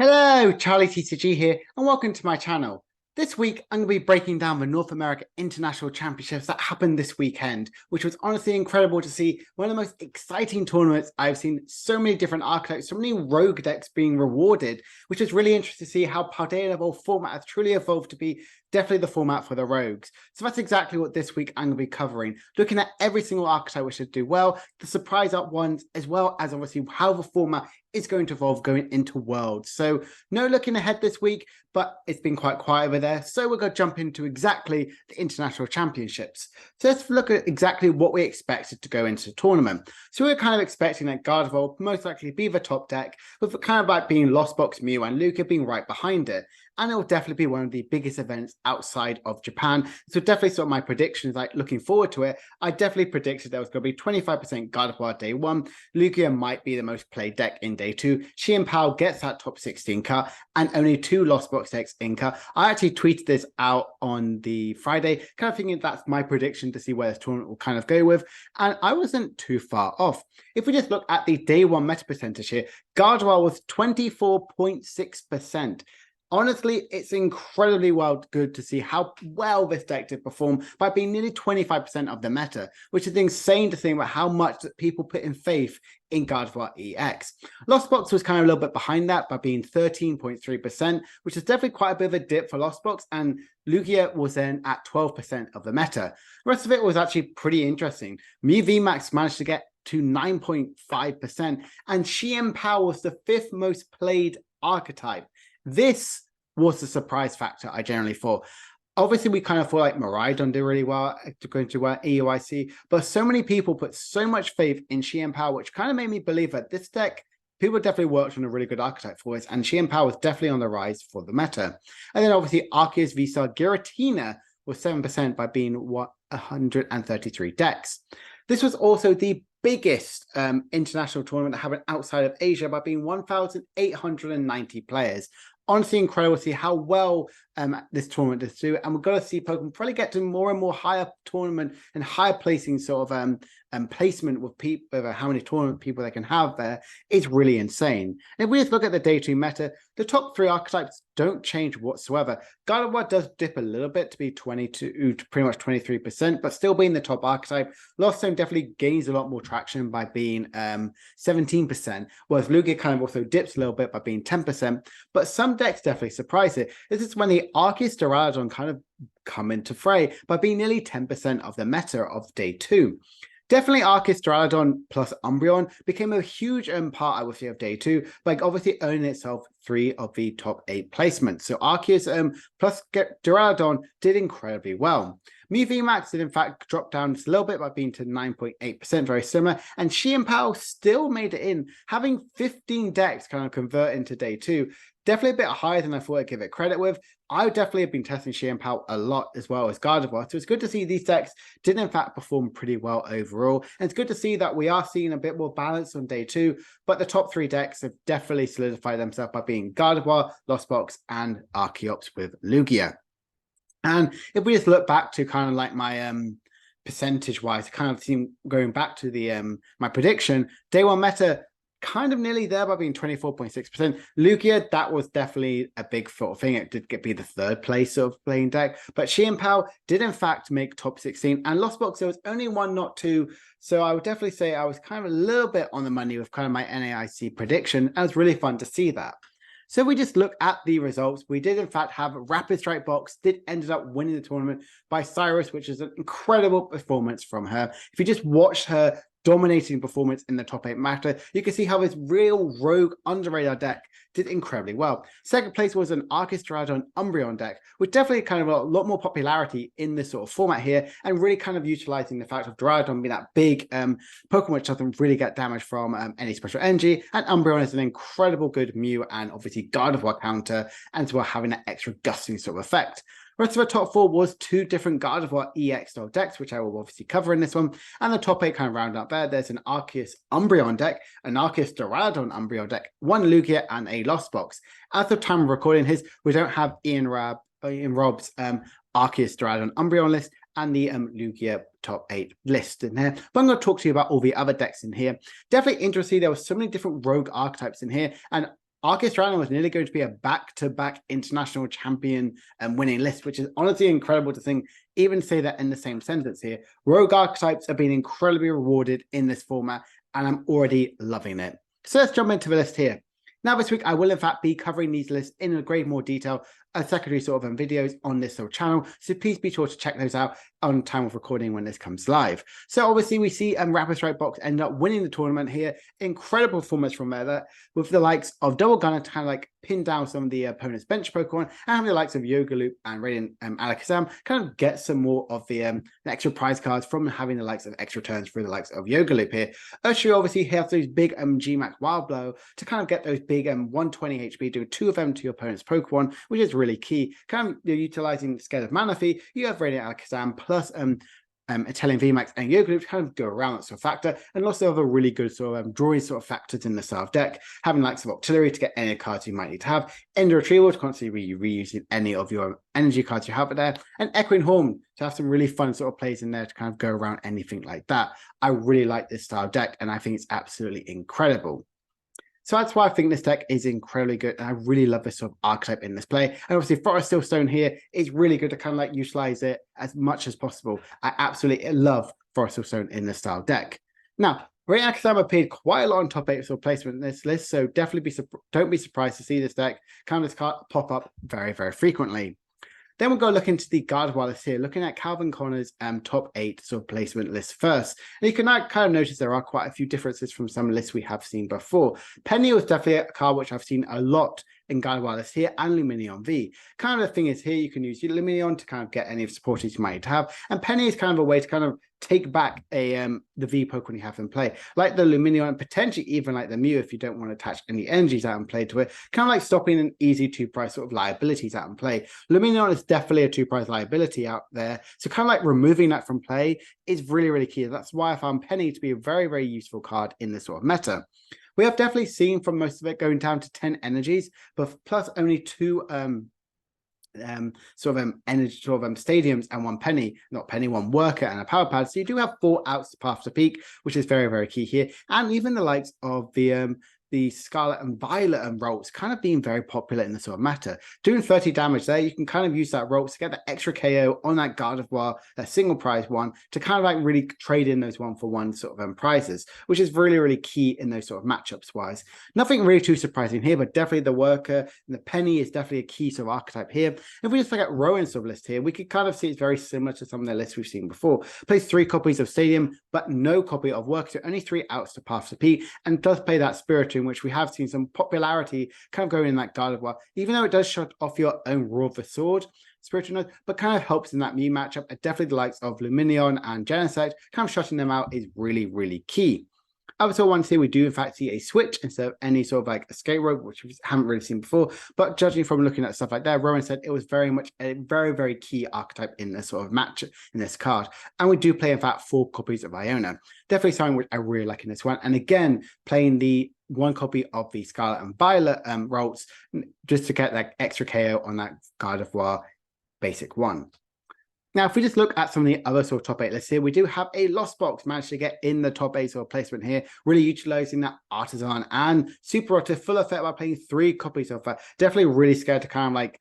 Hello, Charlie TCG here, and welcome to my channel. This week, I'm going to be breaking down the North America International Championships that happened this weekend, which was honestly incredible to see. One of the most exciting tournaments I've seen. So many different archetypes, so many rogue decks being rewarded, which is really interesting to see how Paldea level format has truly evolved to be definitely the format for the rogues. So that's exactly what this week I'm going to be covering, looking at every single archetype which should do well, the surprise up ones, as well as obviously how the format is going to evolve going into Worlds. So no looking ahead this week, but it's been quite quiet over there. So we're going to jump into exactly the international championships. So let's look at exactly what we expected to go into the tournament. So we're kind of expecting that Gardevior will most likely be the top deck, with kind of like being Lost Box, Mew, and Luca being right behind it. And it will definitely be one of the biggest events outside of Japan. So definitely sort of my predictions, like looking forward to it, I definitely predicted there was going to be 25% Gardevoir day one. Lugia might be the most played deck in day two. Chien-Pao gets that top 16 cut, and only 2 Lost Box decks in cut. I actually tweeted this out on the Friday, kind of thinking that's my prediction to see where this tournament will kind of go with. And I wasn't too far off. If we just look at the day one meta percentage here, Gardevoir was 24.6%. Honestly, it's incredibly good to see how well this deck did perform by being nearly 25% of the meta, which is insane to think about how much that people put in faith in Gardevoir EX. Lost Box was kind of a little bit behind that by being 13.3%, which is definitely quite a bit of a dip for Lost Box, and Lugia was then at 12% of the meta. The rest of it was actually pretty interesting. Mew VMAX managed to get to 9.5%, and Chien-Pao was the 5th most played archetype. This was the surprise factor I generally thought. Obviously, we kind of thought like Miraidon did really well going to EUIC, but so many people put so much faith in Chien-Pao, which kind of made me believe that this deck, people definitely worked on a really good archetype for it, and Chien-Pao was definitely on the rise for the meta. And then obviously, Arceus Visa Giratina was 7% by being 133 decks. This was also the biggest international tournament that happened outside of Asia by being 1,890 players. Honestly incredible to see how well this tournament does do, and we're going to see Pokemon probably get to more and more higher tournament and higher placing sort of placement with people, how many tournament people they can have there is really insane. And if we just look at the day two meta, the top 3 archetypes don't change whatsoever. Gardevoir does dip a little bit to be 22 to pretty much 23%, but still being the top archetype. Lost Zone definitely gains a lot more traction by being 17%, whereas Lugia kind of also dips a little bit by being 10%, but some decks definitely surprise it. This is when the Arceus Duraludon kind of come into fray by being nearly 10% of the meta of day 2. Definitely Arceus Duraludon plus Umbreon became a huge part, I would say, of day 2, like obviously owning itself 3 of the top 8 placements. So Arceus plus Duraludon did incredibly well. Mew VMAX did in fact drop down just a little bit by being to 9.8%, very similar. And Chien-Pao still made it in, having 15 decks kind of convert into day 2. Definitely a bit higher than I thought I'd give it credit with. I definitely have been testing Chien-Pao a lot as well as Gardevoir. So it's good to see these decks did in fact perform pretty well overall. And it's good to see that we are seeing a bit more balance on day 2. But the top 3 decks have definitely solidified themselves by being Gardevoir, Lost Box, and Arceus with Lugia. And if we just look back to kind of like my percentage wise, kind of seem going back to the my prediction, day 1 meta kind of nearly there by being 24.6%. Lugia, that was definitely a big sort of thing. It did be the 3rd place of playing deck, but Chien-Pao did in fact make top 16, and Lost Box, there was only 1, not 2. So I would definitely say I was kind of a little bit on the money with kind of my NAIC prediction. It was really fun to see that. So we just look at the results. We did in fact have Rapid Strike Box ended up winning the tournament by Cyrus, which is an incredible performance from her. If you just watched her dominating performance in the top 8 meta, you can see how this real rogue under-radar deck did incredibly well. Second place was an Arceus Duraludon Umbreon deck, with definitely kind of a lot more popularity in this sort of format here, and really kind of utilizing the fact of Duraludon being that big Pokemon which doesn't really get damage from any special energy, and Umbreon is an incredible good Mew and obviously Gardevoir counter, and as well having that extra gusting sort of effect. The rest of the top 4 was 2 different Gardevoir EX style decks, which I will obviously cover in this one. And the top 8 kind of round up there. There's an Arceus Umbreon deck, an Arceus Duraludon Umbreon deck, 1 Lugia, and a Lost Box. At the time of recording his, we don't have Ian Rob's Arceus Duraludon Umbreon list and the Lugia top 8 list in here. But I'm going to talk to you about all the other decks in here. Definitely interesting. There were so many different rogue archetypes in here, and Arceus Dragon was nearly going to be a back-to-back international champion and winning list, which is honestly incredible to think, even say that in the same sentence here. Rogue archetypes are being incredibly rewarded in this format, and I'm already loving it. So let's jump into the list here. Now, this week, I will in fact be covering these lists in a great more detail as secondary sort of videos on this sort of channel. So please be sure to check those out on time of recording when this comes live. So obviously we see Rapid Strike Box end up winning the tournament here. Incredible performance from there with the likes of Double Gunner to kind of like pin down some of the opponent's bench Pokemon, and having the likes of Yoga Loop and Radiant Alakazam kind of get some more of the extra prize cards from having the likes of extra turns through the likes of Yoga Loop here. Urshifu obviously has those big G-Max Wild Blow to kind of get those big 120 HP, doing 2 of them to your opponent's Pokemon, which is really key. Kind of utilizing Scared of Manaphy, you have Radiant Alakazam plus Inteleon VMAX and Yoga Loop to kind of go around that sort of factor, and also have a really good sort of drawing sort of factors in the style deck, having likes of Octillery to get any cards you might need to have, Ender Retrieval to constantly be reusing any of your energy cards you have there, and Echoing Horn to have some really fun sort of plays in there to kind of go around anything like that. I really like this style deck, and I think it's absolutely incredible. So that's why I think this deck is incredibly good, and I really love this sort of archetype in this play. And obviously Forest Steel Stone here is really good to kind of like utilize it as much as possible. I absolutely love Forest Steel Stone in this style deck. Now, Radiant Alakazam appeared quite a lot on top 8 sort of placement in this list, so definitely don't be surprised to see this deck kind of pop up very, very frequently. Then we'll go look into the Gardevior list here, looking at Calvin Connor's top 8 sort of placement list first. And you can now kind of notice there are quite a few differences from some lists we have seen before. Penny was definitely a card which I've seen a lot in Gardevior list here, and Lumineon V. Kind of the thing is here, you can use your Lumineon to kind of get any of the supporters you might have, and Penny is kind of a way to kind of take back the V Pokemon you have in play, like the Lumineon, and potentially even like the Mew if you don't want to attach any energies out in play to it, kind of like stopping an easy 2-price sort of liabilities out in play. Lumineon is definitely a 2-price liability out there, so kind of like removing that from play is really, really key. That's why I found Penny to be a very, very useful card in this sort of meta. We have definitely seen from most of it going down to 10 energies, but plus only 2 stadiums and 1 penny, not penny, 1 worker and a power pad. So you do have 4 outs past the peak, which is very, very key here. And even the likes of the Scarlet and Violet and rolls kind of being very popular in the sort of meta. Doing 30 damage there, you can kind of use that rolls to get the extra KO on that Gardevoir, that single prize one, to kind of like really trade in those 1-for-1 sort of prizes, which is really, really key in those sort of matchups wise. Nothing really too surprising here, but definitely the worker and the penny is definitely a key sort of archetype here. If we just look at Rowan's sort of list here, we could kind of see it's very similar to some of the lists we've seen before. Plays 3 copies of Stadium, but no copy of worker, so only 3 outs to path to peak, and does play that Spiritomb, which we have seen some popularity kind of going in that Gardevoir, even though it does shut off your own Roar of the Sword, Spiritomb, but kind of helps in that Mew matchup. And definitely the likes of Lumineon and Genesect, kind of shutting them out is really, really key. I also want to say we do in fact see a switch instead of any sort of like escape rope, which we haven't really seen before. But judging from looking at stuff like that, Rowan said it was very much a very, very key archetype in this sort of match in this card. And we do play in fact 4 copies of Iona. Definitely something which I really like in this one. And again, playing the 1 copy of the Scarlet and Violet rolls just to get that extra KO on that Gardevoir basic one. Now, if we just look at some of the other sort of top 8 lists here, we do have a Lost Box managed to get in the top 8 sort of placement here, really utilizing that Artisan and Super Rotter full effect by playing 3 copies of that. Definitely really scared to kind of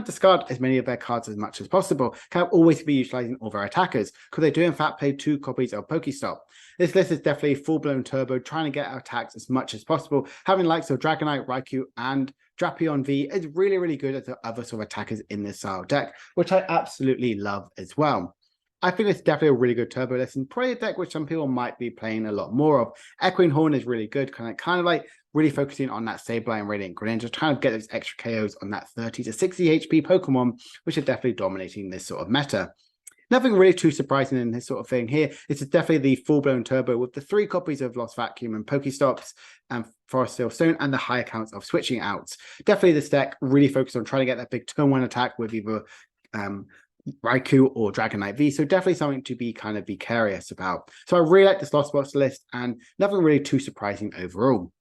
discard as many of their cards as much as possible. Kind of always be utilizing all their attackers, because they do in fact play 2 copies of Pokestop. This list is definitely full-blown turbo, trying to get our attacks as much as possible. Having likes of Dragonite, Raikou, and Drapion V is really, really good at the other sort of attackers in this style deck, which I absolutely love as well. I think it's definitely a really good turbo list, and probably a deck which some people might be playing a lot more of. Echoing Horn is really good, kind of like really focusing on that Sableye and Radiant Greninja, trying to get those extra KOs on that 30 to 60 HP Pokemon, which are definitely dominating this sort of meta. Nothing really too surprising in this sort of thing here. It's definitely the full-blown turbo with the 3 copies of Lost Vacuum and Pokestops and Forest Steel Stone and the high accounts of switching outs. Definitely this deck really focused on trying to get that big turn 1 attack with either Raikou or Dragonite V. So definitely something to be curious about. So I really like this Lost Box list, and nothing really too surprising overall.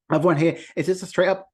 Another one here is just a straight up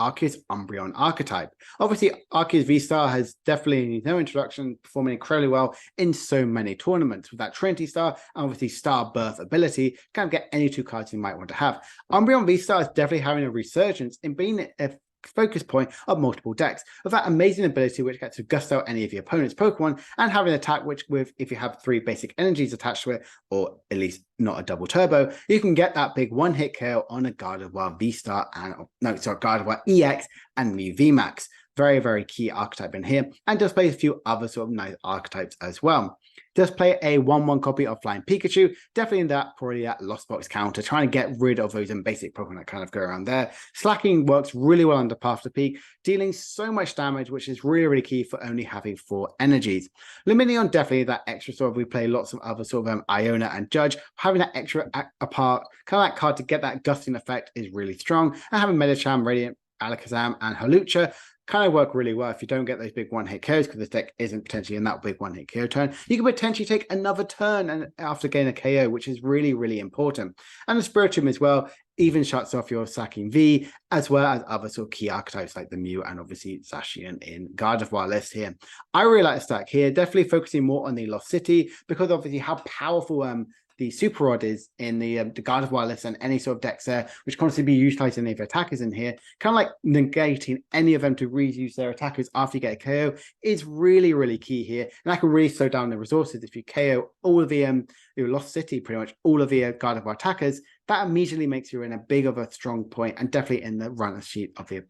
Arceus Umbreon archetype. Obviously, Arceus V-Star has definitely no introduction, performing incredibly well in so many tournaments. With that Trinity Star and obviously Star Birth ability, kind of get any 2 cards you might want to have. Umbreon V-Star is definitely having a resurgence in being a focus point of multiple decks, with that amazing ability which gets to gust out any of your opponent's Pokemon, and having an attack which, with if you have 3 basic energies attached to it, or at least not a double turbo, you can get that big one-hit KO on a Gardevoir V-Star and Gardevoir EX and Mew VMAX. Very, very key archetype in here, and does play a few other sort of nice archetypes as well. Does play a 1/1 copy of Flying Pikachu, definitely in that, probably that Lost Box counter, trying to get rid of those basic Pokemon that kind of go around there. Slacking works really well under Path to Peak, dealing so much damage, which is really, really key for only having 4 energies. Lumineon, definitely that extra sort of, we play lots of other sort of Iona and Judge, having that extra apart, kind of that card to get that gusting effect is really strong, and having Medicham, Radiant, Alakazam, and Hawlucha kind of work really well if you don't get those big one-hit KOs, because this deck isn't potentially in that big one-hit KO turn. You can potentially take another turn and after getting a KO, which is really, really important. And the Spiritomb as well even shuts off your sacking V, as well as other sort of key archetypes like the Mew and obviously Zacian in Gardevoir list here. I really like the stack here, definitely focusing more on the Lost City, because obviously how powerful the Super Rod is in the Gardevoir list, and any sort of decks there, which constantly be utilizing any of the attackers in here, kind of like negating any of them to reuse their attackers after you get a KO is really, really key here. And that can really slow down the resources. If you KO all of the your Lost City, pretty much all of the Gardevoir attackers, that immediately makes you in a big of a strong point, and definitely in the runner sheet of the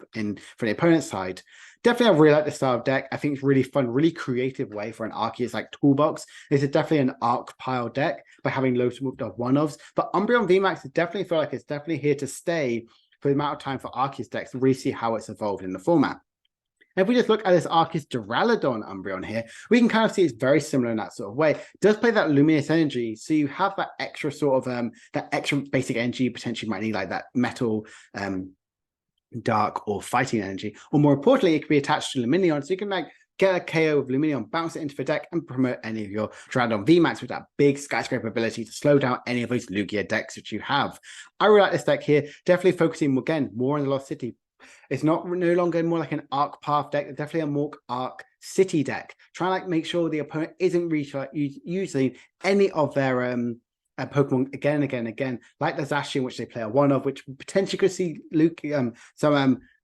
for the opponent's side. Definitely, I really like the style of deck. I think it's really fun, really creative way for an Arceus like toolbox. This is definitely an arc pile deck by having loads of one-offs. But Umbreon VMAX, I definitely feel like it's definitely here to stay for the amount of time for Arceus decks to really see how it's evolved in the format. If we just look at this Arceus Duraludon Umbreon here, we can kind of see it's very similar in that sort of way. It does play that Luminous Energy, so you have that extra sort of that extra basic energy you potentially might need, like that Metal, Dark, or Fighting Energy. Or more importantly, it can be attached to Lumineon, so you can like get a KO of Lumineon, bounce it into the deck, and promote any of your Duraludon VMAX with that big skyscraper ability to slow down any of those Lugia decks that you have. I really like this deck here, definitely focusing again more on the Lost City. It's no longer more like an arc path deck, it's definitely a more arc city deck. Trying to like make sure the opponent isn't using any of their Pokemon again and again and again, like the Zacian, which they play a 1 of, which potentially could see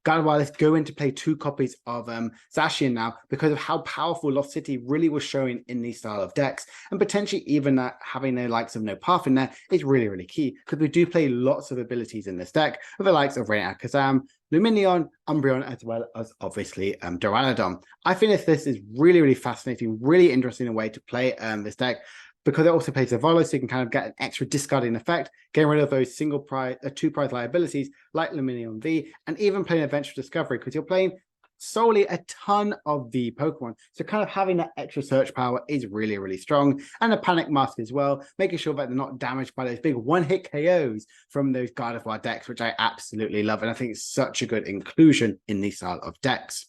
Gardevoir lists go into play 2 copies of Zacian now, because of how powerful Lost City really was showing in these style of decks, and potentially even having the likes of No Path in there is really, really key, because we do play lots of abilities in this deck with the likes of Radiant Alakazam, Lumineon, Umbreon, as well as obviously Duraludon. I think this is really, really fascinating, really interesting way to play this deck, because it also plays a Volo, so you can kind of get an extra discarding effect, getting rid of those 2 prize liabilities like Lumineon V, and even playing Adventure Discovery, because you're playing solely a ton of the Pokemon. So kind of having that extra search power is really, really strong. And a Panic Mask as well, making sure that they're not damaged by those big one-hit KOs from those Gardevoir decks, which I absolutely love. And I think it's such a good inclusion in these style of decks.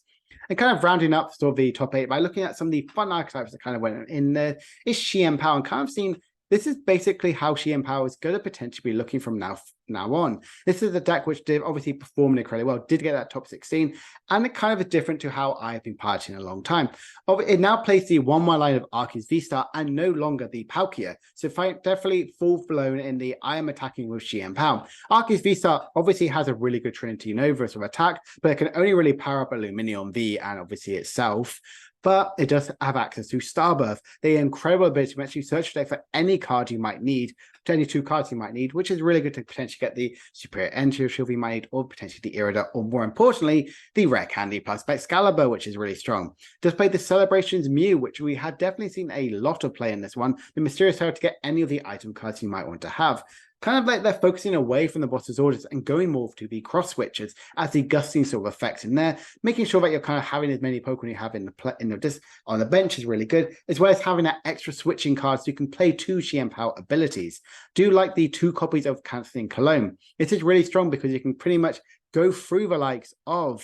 And kind of rounding up sort of the top 8 by looking at some of the fun archetypes that kind of went in there is Chien-Pao, and kind of seeing this is basically how Chien-Pao is going to potentially be looking from now on. This is a deck which did obviously perform incredibly well, did get that top 16, and it kind of is different to how I've been piloting a long time. It now plays the 1/1 line of Arceus V-Star and no longer the Palkia. So definitely full-blown in the I am attacking with Chien-Pao. Arceus V-Star obviously has a really good Trinity Nova sort of attack, but it can only really power up a Lumineon V and obviously itself. But it does have access to Starbirth, the incredible ability to actually search today for any card you might need, to any 2 cards you might need, which is really good to potentially get the Superior Energy Shield you might need, or potentially the Irida, or more importantly, the Rare Candy plus Excalibur, which is really strong. Does play the Celebrations Mew, which we had definitely seen a lot of play in this one, the Mysterious Hero to get any of the item cards you might want to have. Kind of like they're focusing away from the boss's orders and going more to the cross switches as the gusting sort of effects in there, making sure that you're kind of having as many Pokemon you have on the bench is really good, as well as having that extra switching cards so you can play 2 Chien-Pao abilities. Do like the 2 copies of Canceling Cologne. It is really strong because you can pretty much go through the likes of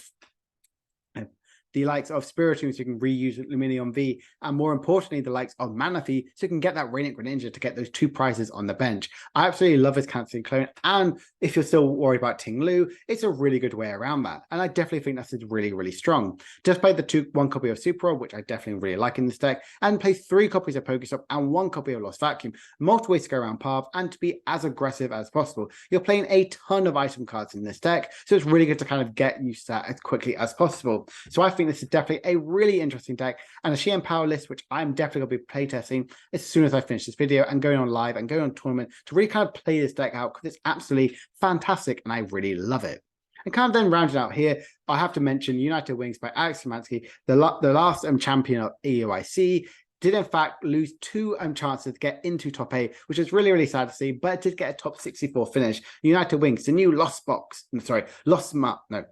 the likes of Spiritomb so you can reuse Lumineon V, and more importantly, the likes of Manaphy so you can get that Radiant Greninja to get those 2 prizes on the bench. I absolutely love this canceling clone, and if you're still worried about Ting Lu, it's a really good way around that, and I definitely think that's really, really strong. Just play the 1 copy of Super Roll, which I definitely really like in this deck, and play 3 copies of Pokestop and 1 copy of Lost Vacuum, multiple ways to go around paths, and to be as aggressive as possible. You're playing a ton of item cards in this deck, so it's really good to kind of get used to that as quickly as possible. So I think this is definitely a really interesting deck, and a Chien-Pao list, which I'm definitely going to be playtesting as soon as I finish this video and going on live and going on tournament to really kind of play this deck out, because it's absolutely fantastic and I really love it. And kind of then rounding out here, I have to mention United Wings by Alex Szymanski, the last champion of EUIC. Did in fact lose 2 chances to get into top 8, which is really, really sad to see, but it did get a top 64 finish. United Wings, the new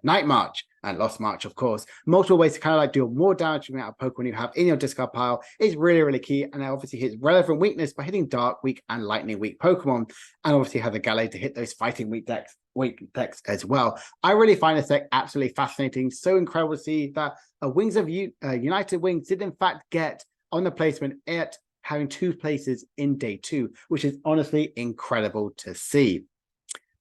Night March, and Lost March, of course. Multiple ways to kind of like do more damage from out of Pokemon you have in your discard pile is really, really key, and it obviously hits relevant weakness by hitting Dark Weak and Lightning Weak Pokemon, and obviously have the Gallade to hit those Fighting Weak decks as well. I really find this deck absolutely fascinating. So incredible to see that United Wings did in fact get on the placement at having 2 places in day 2, which is honestly incredible to see.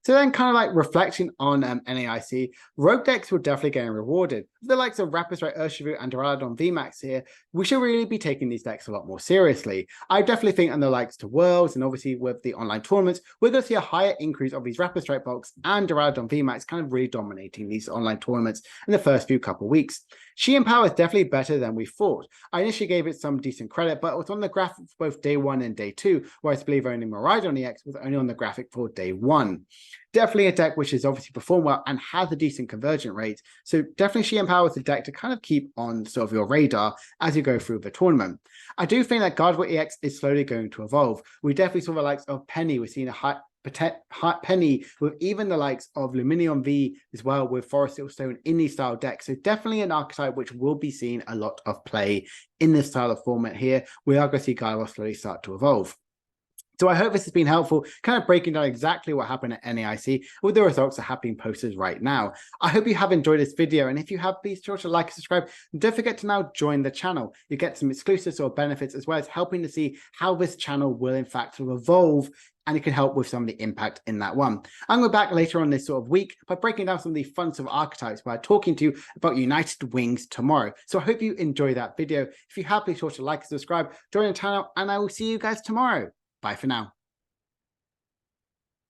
So then kind of like reflecting on NAIC, rogue decks were definitely getting rewarded. For the likes of Rapid Urshifu and Duraludon VMAX here, we should really be taking these decks a lot more seriously. I definitely think on the likes to Worlds and obviously with the online tournaments, we're going to see a higher increase of these Rapid Strike Box and Duraludon VMAX kind of really dominating these online tournaments in the first few couple of weeks. Chien-Pao is definitely better than we thought. I initially gave it some decent credit, but it was on the graphic for both day 1 and day 2, whereas I believe only Miraidon EX was only on the graphic for day 1. Definitely a deck which has obviously performed well and has a decent convergent rate. So definitely Chien-Pao is a deck to kind of keep on sort of your radar as you go through the tournament. I do think that Gardevior EX is slowly going to evolve. We definitely saw the likes of Penny. We're seeing a Penny with even the likes of Lumineon V as well with Forest Siltstone in these style decks. So definitely an archetype which will be seeing a lot of play in this style of format here. We are going to see Gardevior slowly start to evolve. So I hope this has been helpful, kind of breaking down exactly what happened at NAIC with the results that have been posted right now. I hope you have enjoyed this video, and if you have, please be sure to like and subscribe. And don't forget to now join the channel. You get some exclusive sort of benefits as well as helping to see how this channel will in fact sort of evolve, and it can help with some of the impact in that one. I'm going back later on this sort of week by breaking down some of the fun sort of archetypes by talking to you about United Wings tomorrow. So I hope you enjoy that video. If you have, please be sure to like and subscribe, join the channel, and I will see you guys tomorrow. Bye for now.